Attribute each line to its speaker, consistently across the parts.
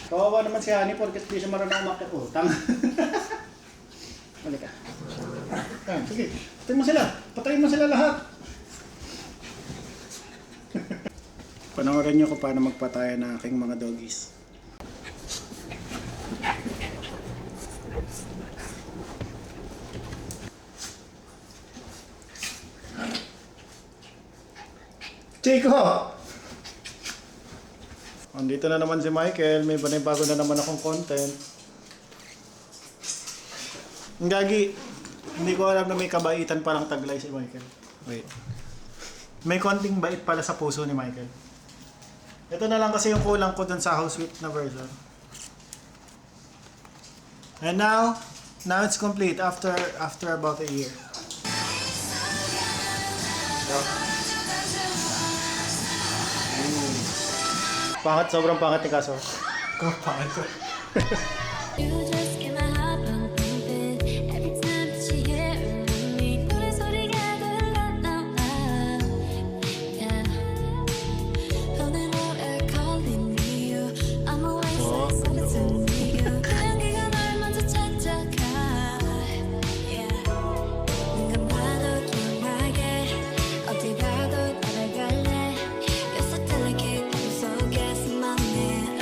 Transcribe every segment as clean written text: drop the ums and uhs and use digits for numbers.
Speaker 1: Kawawa naman si Honey porque hindi siya marunong umakyat utang. Balik ka. Yan, sige. Patayin mo sila. Patayin mo sila lahat. Panoorin niyo kung paano magpataya ng aking mga doggies. Chico! Andito na naman si Michael. May bago na naman akong content. Ang gagi. Hindi ko alam na may kabaitan palang taglay si Michael. Wait. May konting bait pala sa puso ni Michael. Ito na lang kasi yung kulang ko dun sa house suite na version. And now it's complete after about a year. Pangat, sobrang pangat ni Kaso. Pangat ko.
Speaker 2: You just get my heart pumping every time that you hear me. 노래 소리가 들려 yeah. 오늘 calling me you. I'm always like something to you. 그 향기가 널 먼저 찾아가. Yeah. 눈 감아도 기억나게 어디 가도 따라갈래. You're so delicate 속에서 맘에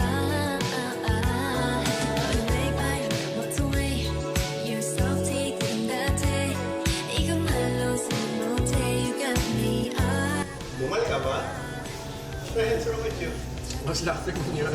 Speaker 1: Bumalik ka ba? What's wrong with you?
Speaker 3: Mas laughing when you're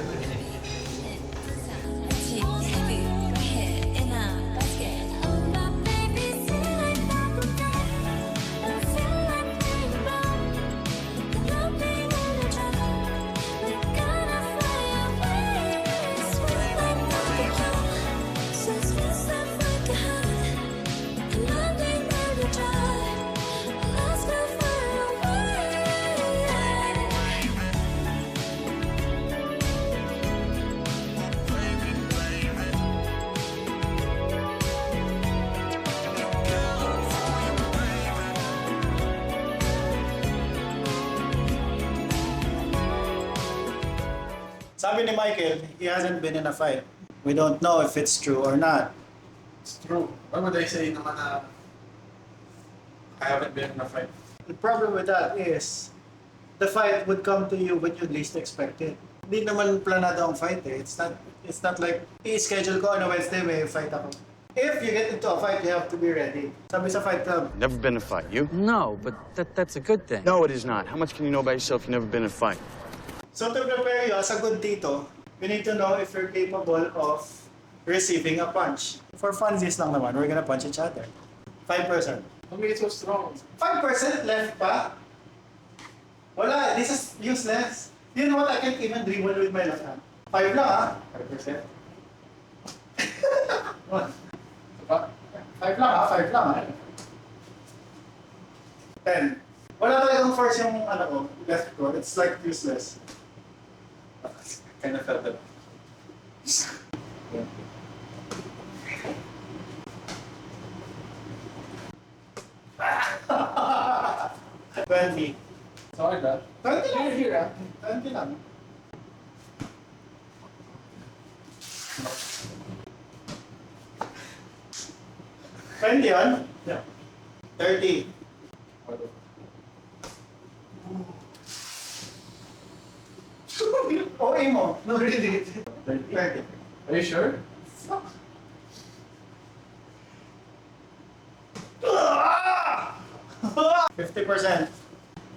Speaker 1: Sabi ni Michael, he hasn't been in a fight. We don't know if it's true or not.
Speaker 3: It's true. Why would I say naman na I haven't been in a fight?
Speaker 1: The problem with that is, the fight would come to you when you least expect it. Hindi naman planado ang fight eh. It's not like, i-schedule ko on a Wednesday may fight ako. If you get into a fight, you have to be ready. Sabi sa fight club,
Speaker 4: Never been in a fight. You?
Speaker 5: No, but that's a good thing.
Speaker 4: No, it is not. How much can you know about yourself? You've never been in a fight.
Speaker 1: so to prepare you as a good tito, we need to know if you're capable of receiving a punch. For funsies lang naman, we're gonna punch each other. 5%.
Speaker 3: Don't make it so strong.
Speaker 1: 5% left pa? Wala, this is useless. You know what, I can't even dribble with my left hand. 5 lang ah.
Speaker 3: 5%.
Speaker 1: What?
Speaker 3: Diba?
Speaker 1: 5 lang ah, 5 lang ah. 10. Wala talagang force yung ano ko, left ko. It's like useless.
Speaker 3: Kind of felt it.
Speaker 1: 20.
Speaker 3: Sorry, Dad.
Speaker 1: 20 lang.
Speaker 3: Here, ah.
Speaker 1: 20 lang. Twenty yun?
Speaker 3: Yeah.
Speaker 1: 30. OA mo. No, really. 30.
Speaker 3: Are you sure?
Speaker 1: Fuck. 50%.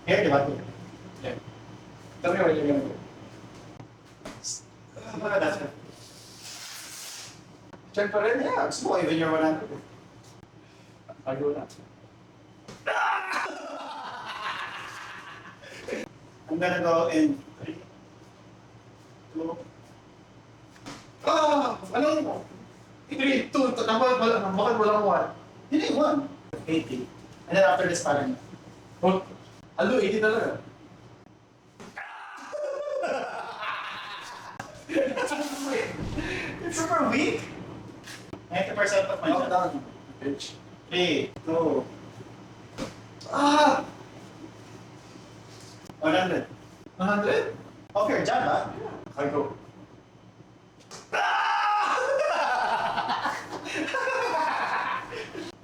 Speaker 1: Here, di ba?
Speaker 3: Yeah. Tell me what you're gonna do.
Speaker 1: That's it.
Speaker 3: Check pa rin?
Speaker 1: Yeah, gusto mo, even your 100.
Speaker 3: I'll go na.
Speaker 1: I'm gonna go in 3, 2,
Speaker 3: Ano mo? 3, 2, bakit walang 1?
Speaker 1: yun yung 1. 80. And then after this, parang
Speaker 3: Oh, Aldo, 80 talaga.
Speaker 1: it's super weak. 90% of my
Speaker 3: Knock
Speaker 1: shot.
Speaker 3: down. Bitch.
Speaker 1: 3, 2, 100.
Speaker 3: 100?
Speaker 1: Okay, jab ah.
Speaker 3: I go.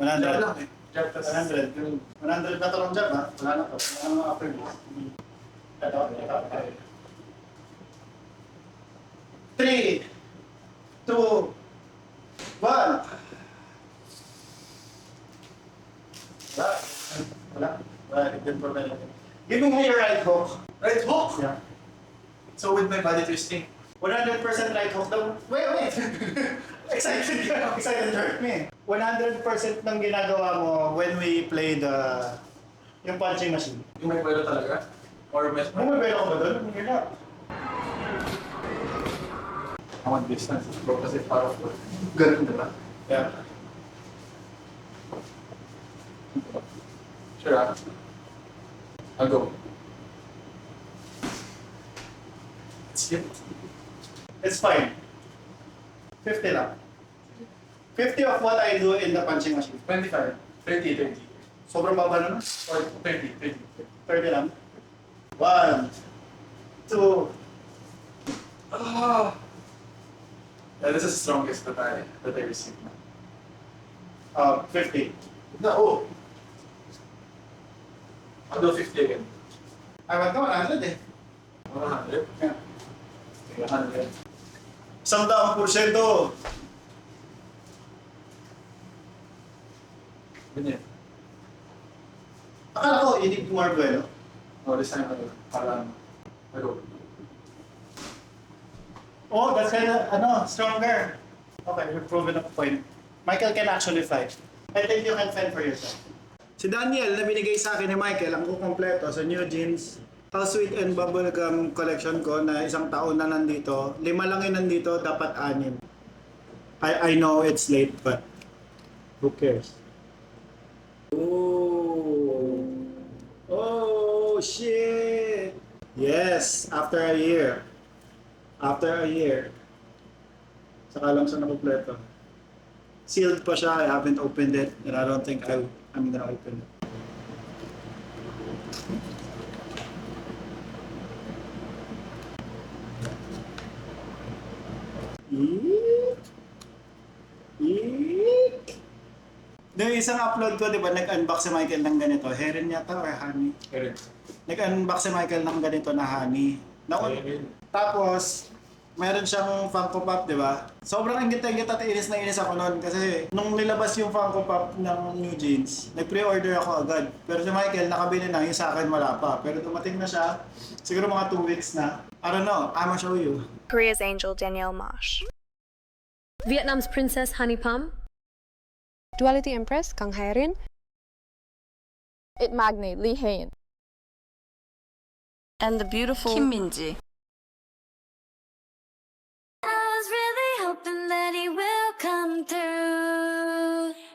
Speaker 3: Jab
Speaker 1: 100.
Speaker 3: lang eh. Jab tas
Speaker 1: 100. 100 na to ng jab, ha? Wala na to. Wala na mga upper box. Ito. 3, 2, 1. Wala. Good for me. Give me your right hook.
Speaker 3: right hook.
Speaker 1: Yeah.
Speaker 3: So with my body twisting.
Speaker 1: 100% right hook daw. Wait. Excited ka. Excited hurt me. 100% ng ginagawa mo when we play yung punching machine.
Speaker 3: Yung may pwede talaga? Or may
Speaker 1: Bumibelo ka ba doon? Hindi.
Speaker 3: I want distance bro kasi parang ganun diba?
Speaker 1: Yeah.
Speaker 3: Sure ah. I'll go. It's it.
Speaker 1: It's fine. 50 lang. 50 of what I do in the punching machine.
Speaker 3: 25, 30.
Speaker 1: Sobrang baba na.
Speaker 3: Or 30.
Speaker 1: 30 lang. 1, 2.
Speaker 3: Ah. Yeah, this is the strongest that I received.
Speaker 1: 50.
Speaker 3: No, oh. I'll do 50 again.
Speaker 1: I went to 100 eh.
Speaker 3: 100.
Speaker 1: Yeah.
Speaker 3: 100.
Speaker 1: 100%.
Speaker 3: Ganyan.
Speaker 1: Akala ko, you need more buelo.
Speaker 3: Oh, this time parang I'll go.
Speaker 1: Oh, that's kind of, stronger. Okay, we've proven a point. Michael can actually fight. I think you can fend for yourself. Si Daniel, na binigay sa akin ni Michael, ang kukompleto sa New Jeans, House Sweet and Bubblegum collection ko na isang taon na nandito. 5 lang yung nandito, dapat 6. I know it's late, but who cares? Oh, shit! Yes, after a year. Saka lang siya nakumpleto. Sealed pa siya, I haven't opened it, and I don't think I'm gonna open it. Yung isang upload ko, di ba, nag-unbox si Michael ng ganito. Heron yata or honey?
Speaker 3: Heron.
Speaker 1: Nag-unbox si Michael ng ganito na honey. Tapos, meron siyang Funko Pop, di ba? Sobrang ingit-ingit at inis na inis ako noon kasi nung nilabas yung Funko Pop ng New Jeans, nag-pre-order ako agad. Pero si Michael, nakabili na, yung sa akin wala pa. Pero dumating na siya, siguro mga 2 weeks na. I don't know, I'ma show you.
Speaker 6: Korea's angel Danielle Mosh.
Speaker 7: Vietnam's Princess Honey Pum,
Speaker 8: Duality Empress Kang Haerin,
Speaker 9: It Magnate Lee Hae-in.
Speaker 6: And the beautiful Kim Min-ji.